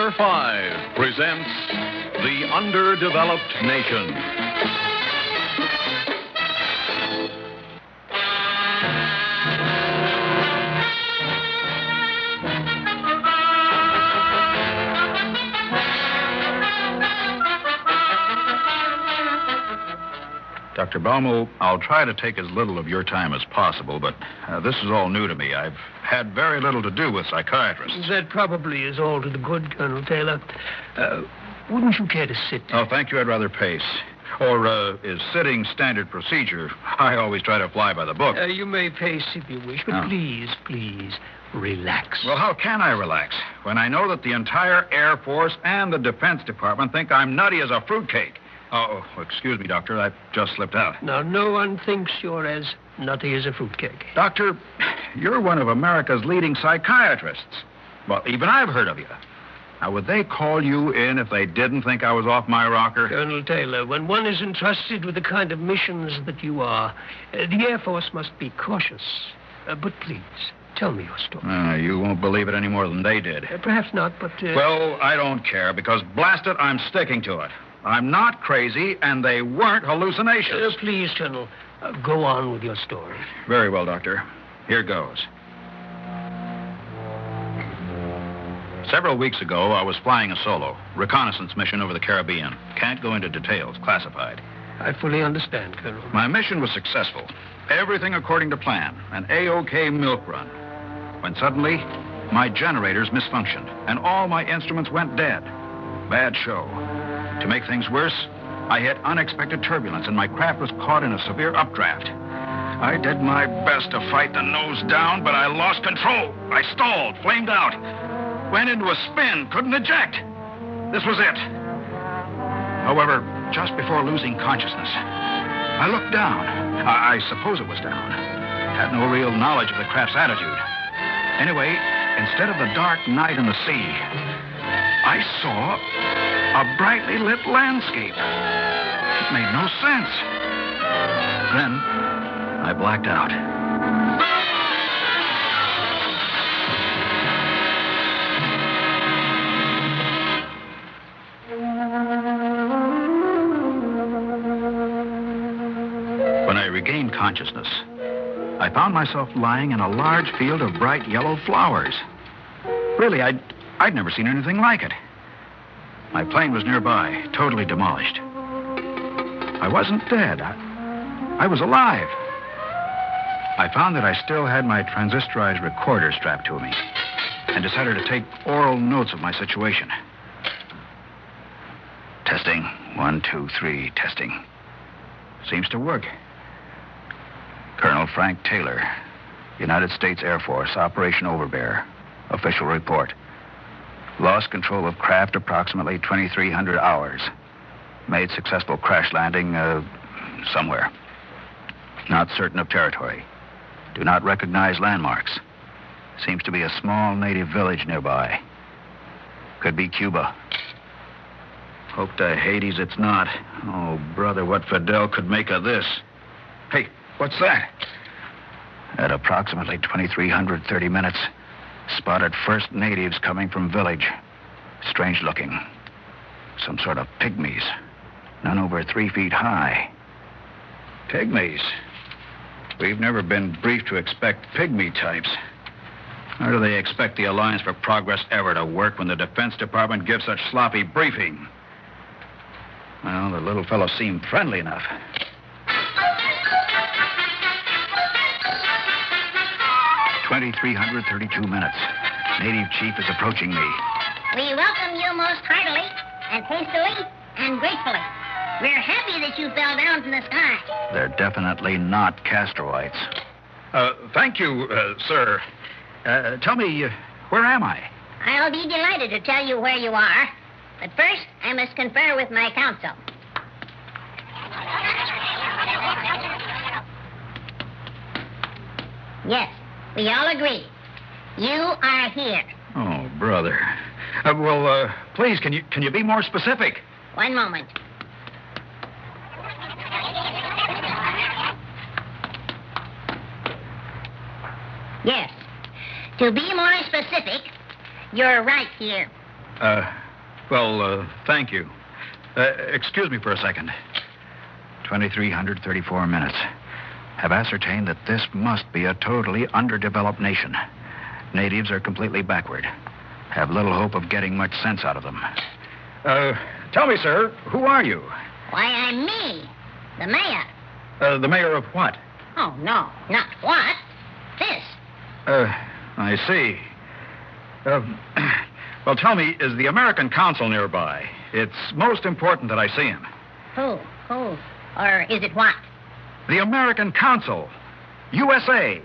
Channel 5 presents The Underdeveloped Nation. Dr. Balmo, I'll try to take as little of your time as possible, but this is all new to me. I've had very little to do with psychiatrists. That probably is all to the good, Colonel Taylor. Wouldn't you care to sit? Oh, thank you. I'd rather pace. Or is sitting standard procedure? I always try to fly by the book. You may pace if you wish, but please, relax. Well, how can I relax when I know that the entire Air Force and the Defense Department think I'm nutty as a fruitcake? Oh, excuse me, Doctor. I just slipped out. Now, no one thinks you're as nutty as a fruitcake. Doctor, you're one of America's leading psychiatrists. Well, even I've heard of you. Now, would they call you in if they didn't think I was off my rocker? Colonel Taylor, when one is entrusted with the kind of missions that you are, the Air Force must be cautious. But please, tell me your story. You won't believe it any more than they did. Perhaps not, but... Well, I don't care, because, blast it, I'm sticking to it. I'm not crazy, and they weren't hallucinations. Please, Colonel, go on with your story. Very well, Doctor. Here goes. Several weeks ago, I was flying a solo reconnaissance mission over the Caribbean. Can't go into details, classified. I fully understand, Colonel. My mission was successful. Everything according to plan. An A-OK milk run. When suddenly, my generators misfunctioned, and all my instruments went dead. Bad show. To make things worse, I hit unexpected turbulence, and my craft was caught in a severe updraft. I did my best to fight the nose down, but I lost control. I stalled, flamed out, went into a spin, couldn't eject. This was it. However, just before losing consciousness, I looked down. I suppose it was down. Had no real knowledge of the craft's attitude. Anyway, instead of the dark night and the sea, I saw a brightly lit landscape. It made no sense. Then I blacked out. When I regained consciousness, I found myself lying in a large field of bright yellow flowers. Really, I'd never seen anything like it. My plane was nearby, totally demolished. I wasn't dead. I was alive. I found that I still had my transistorized recorder strapped to me and decided to take oral notes of my situation. Testing. 1, 2, 3, testing. Seems to work. Colonel Frank Taylor, United States Air Force, Operation Overbear. Official report. Lost control of craft approximately 2,300 hours. Made successful crash landing somewhere. Not certain of territory. Do not recognize landmarks. Seems to be a small native village nearby. Could be Cuba. Hope to Hades it's not. Oh, brother, what Fidel could make of this. Hey, what's that? At approximately 2,330 minutes, spotted first natives coming from village. Strange looking. Some sort of pygmies. None over 3 feet high. Pygmies? We've never been briefed to expect pygmy types. How do they expect the Alliance for Progress ever to work when the Defense Department gives such sloppy briefing? Well, the little fellow seemed friendly enough. "2,332 minutes. Native chief is approaching me. We welcome you most heartily and hastily and gratefully. We're happy that you fell down from the sky. They're definitely not Castroites. Thank you, sir. Tell me, where am I? I'll be delighted to tell you where you are. But first, I must confer with my counsel. Yes, we all agree. You are here. Oh, brother. Please, can you be more specific? One moment. Yes. To be more specific, you're right here. Thank you. Excuse me for a second. 2,334 minutes. Have ascertained that this must be a totally underdeveloped nation. Natives are completely backward. Have little hope of getting much sense out of them. Tell me, sir, who are you? Why, I'm me, the mayor. The mayor of what? Oh, no, not what. This. I see. Well, tell me, is the American consul nearby? It's most important that I see him. Who? Or is it what? The American consul. USA.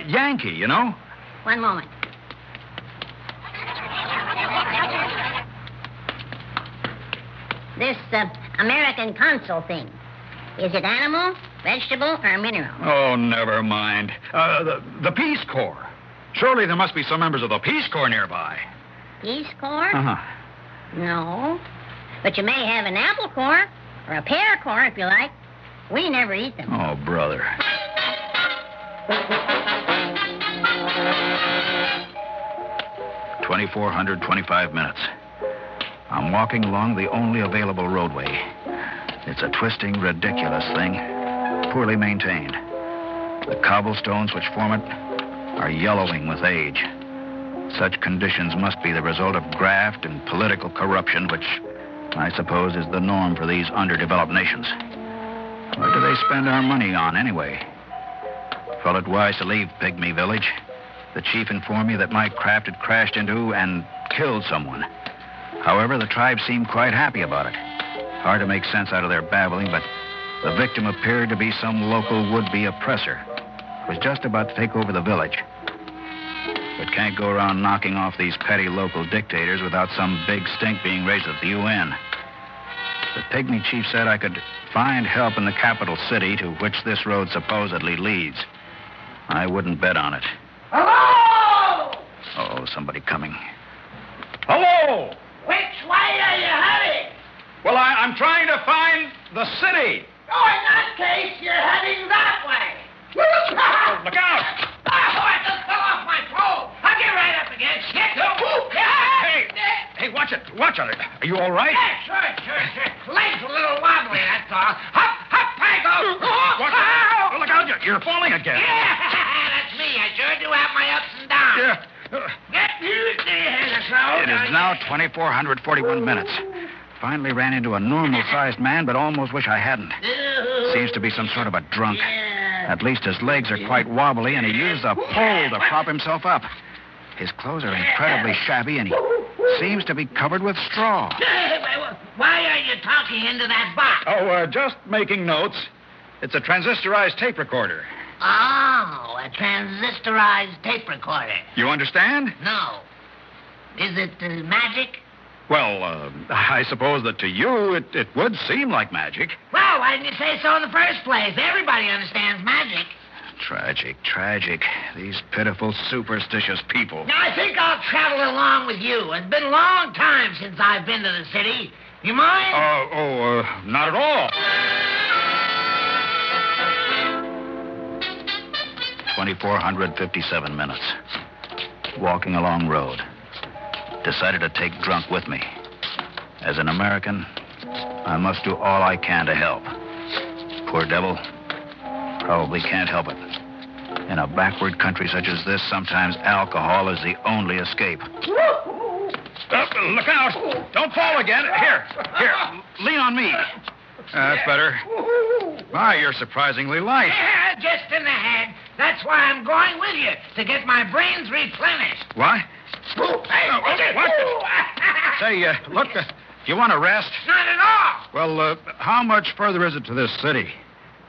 Yankee, you know? One moment. This American consul thing, is it animal, vegetable, or mineral? Oh, never mind. The Peace Corps. Surely there must be some members of the Peace Corps nearby. Peace Corps? Uh-huh. No. But you may have an apple core, or a pear core, if you like. We never eat them. Oh, brother. $2,425 minutes. I'm walking along the only available roadway. It's a twisting, ridiculous thing, poorly maintained. The cobblestones which form it are yellowing with age. Such conditions must be the result of graft and political corruption, which I suppose is the norm for these underdeveloped nations. What do they spend our money on, anyway? Felt it wise to leave Pygmy Village. The chief informed me that my craft had crashed into and killed someone. However, the tribe seemed quite happy about it. Hard to make sense out of their babbling, but the victim appeared to be some local would-be oppressor. Was just about to take over the village. But can't go around knocking off these petty local dictators without some big stink being raised at the UN. The pygmy chief said I could find help in the capital city to which this road supposedly leads. I wouldn't bet on it. Hello! Oh, somebody coming. Hello! Which way are you heading? Well, I'm trying to find the city. Oh, in that case, you're heading that way. Oh, look out! Oh, I just fell off my pole. I'll get right up again. Hey, watch it. Watch on it. Are you all right? Yeah, sure. Legs a little wobbly, that's all. Hop, Pango. Watch it. Oh, look out. You're falling again. Yeah, that's me. I sure do have my ups and downs. Yeah. Get used to it. It is now 2,441 minutes. Finally ran into a normal-sized man, but almost wish I hadn't. Seems to be some sort of a drunk. At least his legs are quite wobbly, and he used a pole to prop himself up. His clothes are incredibly shabby, and he seems to be covered with straw. Why are you talking into that box? Oh, just making notes. It's a transistorized tape recorder. Oh, a transistorized tape recorder. You understand? No. Is it magic? Well, I suppose that to you it would seem like magic. Well, why didn't you say so in the first place? Everybody understands magic. Tragic. These pitiful, superstitious people. Now, I think I'll travel along with you. It's been a long time since I've been to the city. You mind? Not at all. 2,457 minutes. Walking along road. Decided to take drunk with me. As an American, I must do all I can to help. Poor devil. Probably can't help it. In a backward country such as this, sometimes alcohol is the only escape. Look out! Don't fall again. Here, lean on me. That's better. My, you're surprisingly light. Yeah, just in the head. That's why I'm going with you, to get my brains replenished. What? Hey, what? Say, look, do you want to rest? Not at all. Well, how much further is it to this city?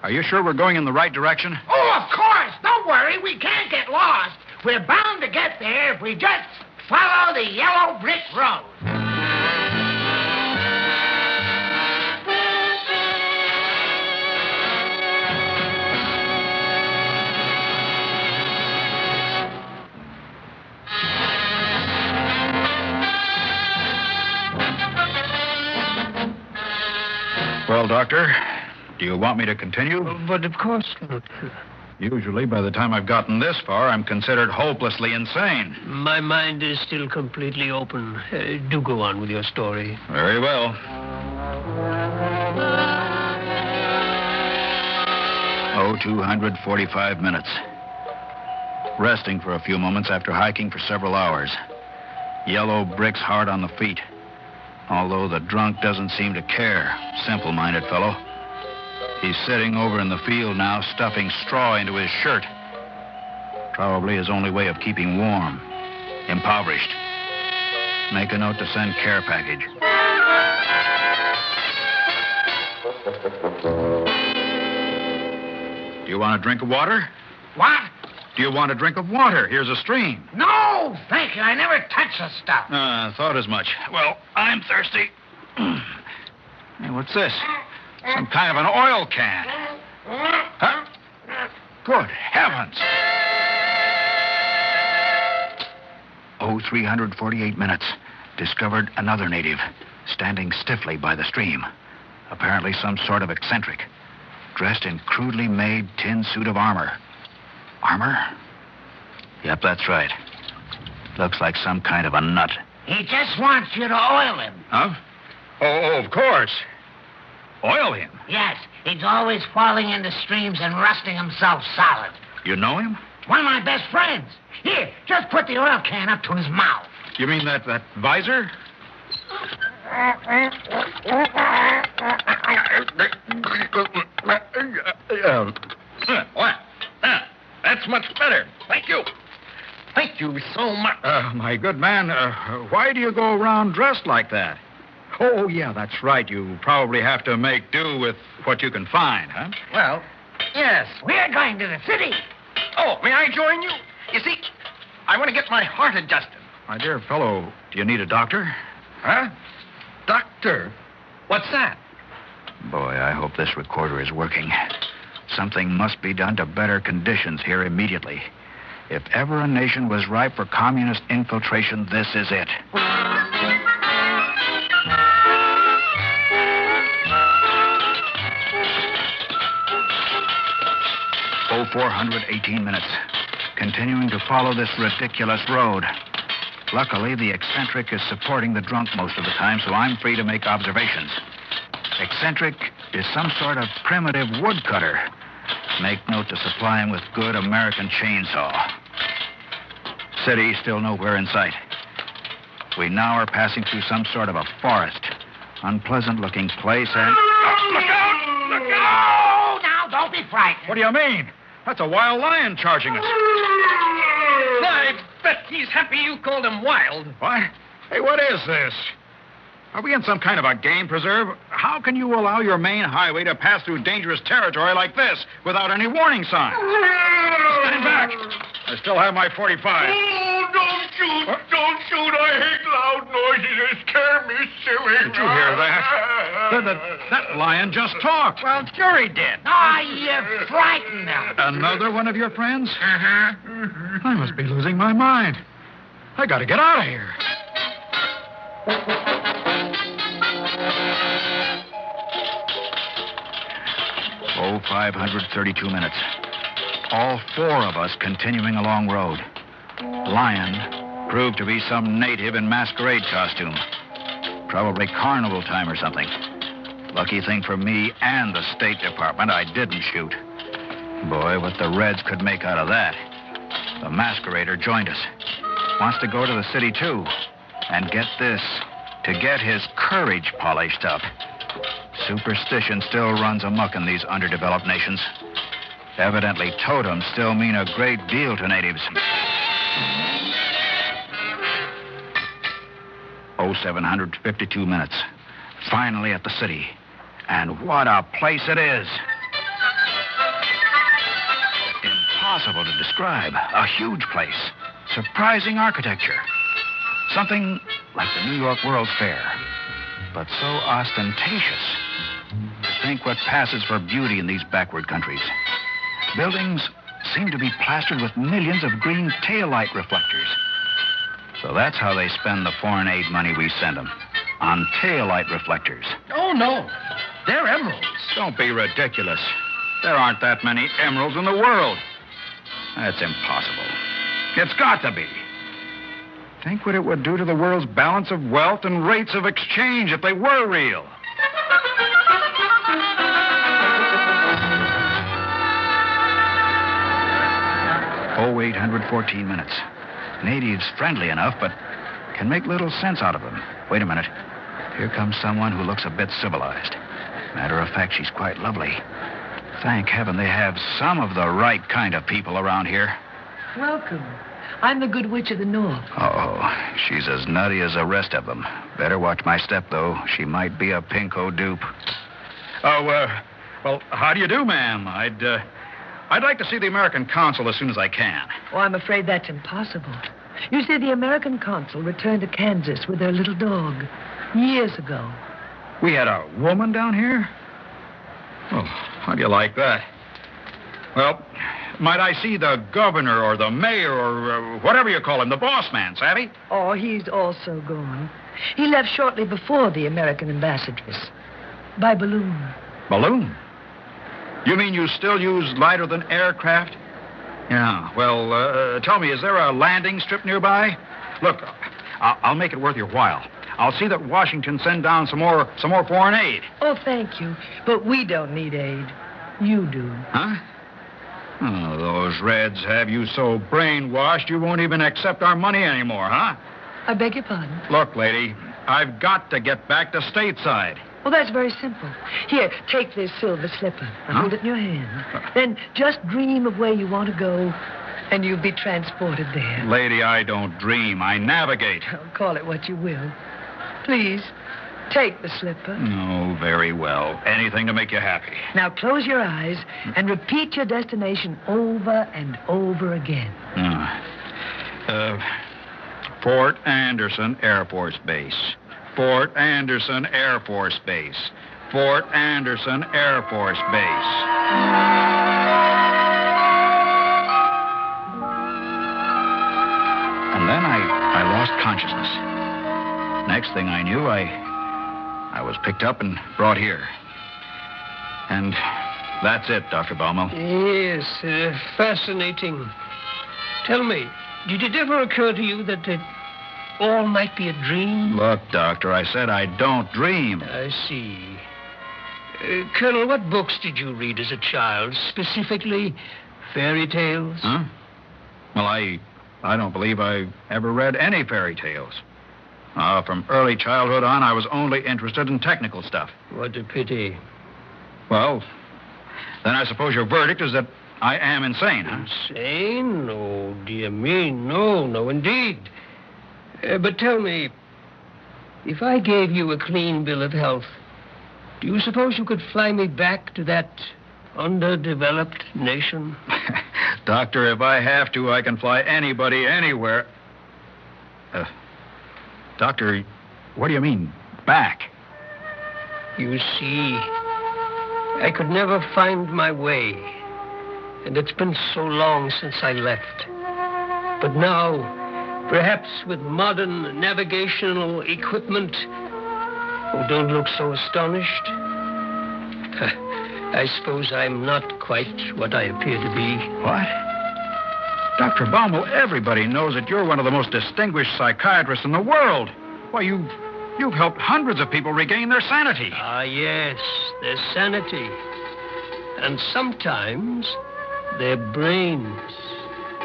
Are you sure we're going in the right direction? Oh, of course. Don't worry. We can't get lost. We're bound to get there if we just follow the yellow brick road. Well, Doctor, do you want me to continue? But of course not. Usually, by the time I've gotten this far, I'm considered hopelessly insane. My mind is still completely open. Do go on with your story. Very well. Oh, 245 minutes. Resting for a few moments after hiking for several hours. Yellow bricks hard on the feet. Although the drunk doesn't seem to care. Simple-minded fellow. He's sitting over in the field now, stuffing straw into his shirt. Probably his only way of keeping warm. Impoverished. Make a note to send care package. Do you want a drink of water? What? Do you want a drink of water? Here's a stream. No, thank you. I never touch the stuff. Thought as much. Well, I'm thirsty. Hey, what's this? Some kind of an oil can. Huh? Good heavens. Oh, 348 minutes. Discovered another native, standing stiffly by the stream. Apparently some sort of eccentric. Dressed in crudely made tin suit of armor. Armor? Yep, that's right. Looks like some kind of a nut. He just wants you to oil him. Huh? Oh, of course. Oil him? Yes, he's always falling into streams and rusting himself solid. You know him? One of my best friends. Here, just put the oil can up to his mouth. You mean that visor? What? That's much better. Thank you. Thank you so much. My good man, why do you go around dressed like that? Oh, yeah, that's right. You probably have to make do with what you can find, huh? Well, yes. We're going to the city. Oh, may I join you? You see, I want to get my heart adjusted. My dear fellow, do you need a doctor? Huh? Doctor? What's that? Boy, I hope this recorder is working. Something must be done to better conditions here immediately. If ever a nation was ripe for communist infiltration, this is it. 418 minutes. Continuing to follow this ridiculous road. Luckily, the eccentric is supporting the drunk most of the time, so I'm free to make observations. Eccentric is some sort of primitive woodcutter. Make note to supply him with good American chainsaw. City still nowhere in sight. We now are passing through some sort of a forest. Unpleasant-looking place and... Look out! Look out! Oh, now, don't be frightened. What do you mean? That's a wild lion charging us. I bet he's happy you called him wild. What? Hey, what is this? Are we in some kind of a game preserve? How can you allow your main highway to pass through dangerous territory like this without any warning signs? Stand back. I still have my 45. Oh, don't shoot. What? Don't shoot. I hate loud noises. They scare me silly. Did you hear that? That lion just talked. Well, sure he did. Oh, you frightened them. Another one of your friends? Uh-huh. I must be losing my mind. I gotta get out of here. Oh, 532 minutes. All four of us continuing along road. Lion proved to be some native in masquerade costume. Probably carnival time or something. Lucky thing for me and the State Department, I didn't shoot. Boy, what the Reds could make out of that. The masquerader joined us. Wants to go to the city, too. And get this, to get his courage polished up. Superstition still runs amok in these underdeveloped nations. Evidently, totems still mean a great deal to natives. Oh, 752 minutes. Finally at the city. And what a place it is. Impossible to describe. A huge place. Surprising architecture. Something like the New York World's Fair. But so ostentatious. To think what passes for beauty in these backward countries. Buildings seem to be plastered with millions of green taillight reflectors. So that's how they spend the foreign aid money we send them. On taillight reflectors. Oh, no. They're emeralds. Don't be ridiculous. There aren't that many emeralds in the world. That's impossible. It's got to be. Think what it would do to the world's balance of wealth and rates of exchange if they were real. Oh, 814 minutes. Natives friendly enough, but can make little sense out of them. Wait a minute. Here comes someone who looks a bit civilized. Matter of fact, she's quite lovely. Thank heaven they have some of the right kind of people around here. Welcome. I'm the Good Witch of the North. Uh-oh. She's as nutty as the rest of them. Better watch my step, though. She might be a pinko dupe. Well, how do you do, ma'am? I'd like to see the American consul as soon as I can. Oh, I'm afraid that's impossible. You see, the American consul returned to Kansas with her little dog years ago. We had a woman down here? Well, how do you like that? Well, might I see the governor or the mayor or whatever you call him, the boss man, savvy? Oh, he's also gone. He left shortly before the American ambassadress. By balloon. Balloon? You mean you still use lighter-than-air craft? Yeah, well, tell me, is there a landing strip nearby? Look, I'll make it worth your while. I'll see that Washington send down some more foreign aid. Oh, thank you. But we don't need aid. You do. Huh? Oh, those Reds have you so brainwashed you won't even accept our money anymore, huh? I beg your pardon? Look, lady, I've got to get back to stateside. Well, that's very simple. Here, take this silver slipper and hold it in your hand. Then just dream of where you want to go, and you'll be transported there. Lady, I don't dream. I navigate. Call it what you will. Please, take the slipper. Oh, very well. Anything to make you happy. Now close your eyes and repeat your destination over and over again. Fort Anderson Air Force Base. Fort Anderson Air Force Base. Fort Anderson Air Force Base. And then I lost consciousness. Next thing I knew, I was picked up and brought here. And that's it, Dr. Baumel. Yes, fascinating. Tell me, did it ever occur to you that it all might be a dream? Look, Doctor, I said I don't dream. I see. Colonel, what books did you read as a child? Specifically, fairy tales? Huh? Well, I don't believe I ever read any fairy tales. From early childhood on, I was only interested in technical stuff. What a pity. Well, then I suppose your verdict is that I am insane, huh? Insane? Oh, dear me, no, indeed. But tell me, if I gave you a clean bill of health, do you suppose you could fly me back to that underdeveloped nation? Doctor, if I have to, I can fly anybody anywhere. Doctor, what do you mean, back? You see, I could never find my way, and it's been so long since I left. But now, perhaps with modern navigational equipment, oh, don't look so astonished. I suppose I'm not quite what I appear to be. What? Dr. Baumel, everybody knows that you're one of the most distinguished psychiatrists in the world. Why, you've helped hundreds of people regain their sanity. Ah, yes, their sanity. And sometimes their brains,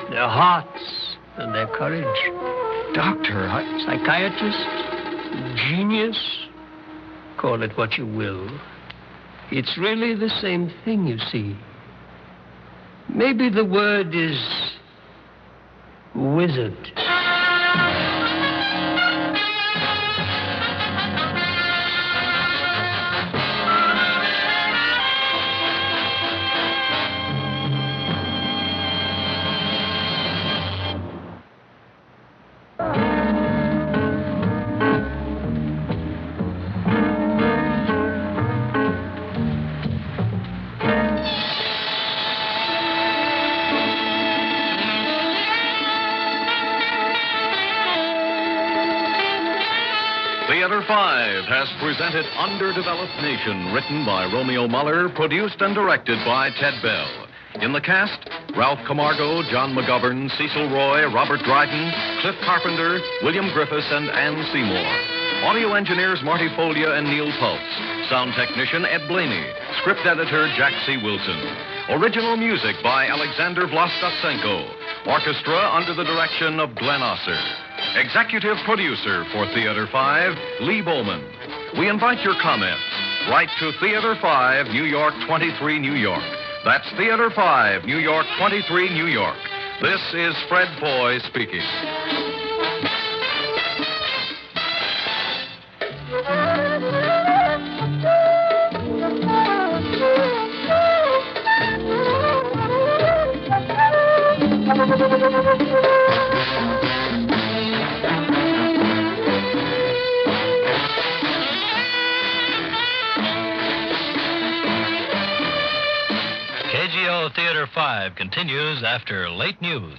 their hearts, and their courage. Doctor, Psychiatrist, genius, call it what you will. It's really the same thing, you see. Maybe the word is wizard. Theater 5 has presented Underdeveloped Nation, written by Romeo Muller, produced and directed by Ted Bell. In the cast, Ralph Camargo, John McGovern, Cecil Roy, Robert Dryden, Cliff Carpenter, William Griffiths, and Ann Seymour. Audio engineers Marty Folia and Neil Pultz. Sound technician Ed Blaney. Script editor Jack C. Wilson. Original music by Alexander Vlastotsenko. Orchestra under the direction of Glenn Osser. Executive producer for Theater 5, Lee Bowman. We invite your comments. Write to Theater 5, New York 23, New York. That's Theater 5, New York 23, New York. This is Fred Foy speaking. KGO Theater 5 continues after late news.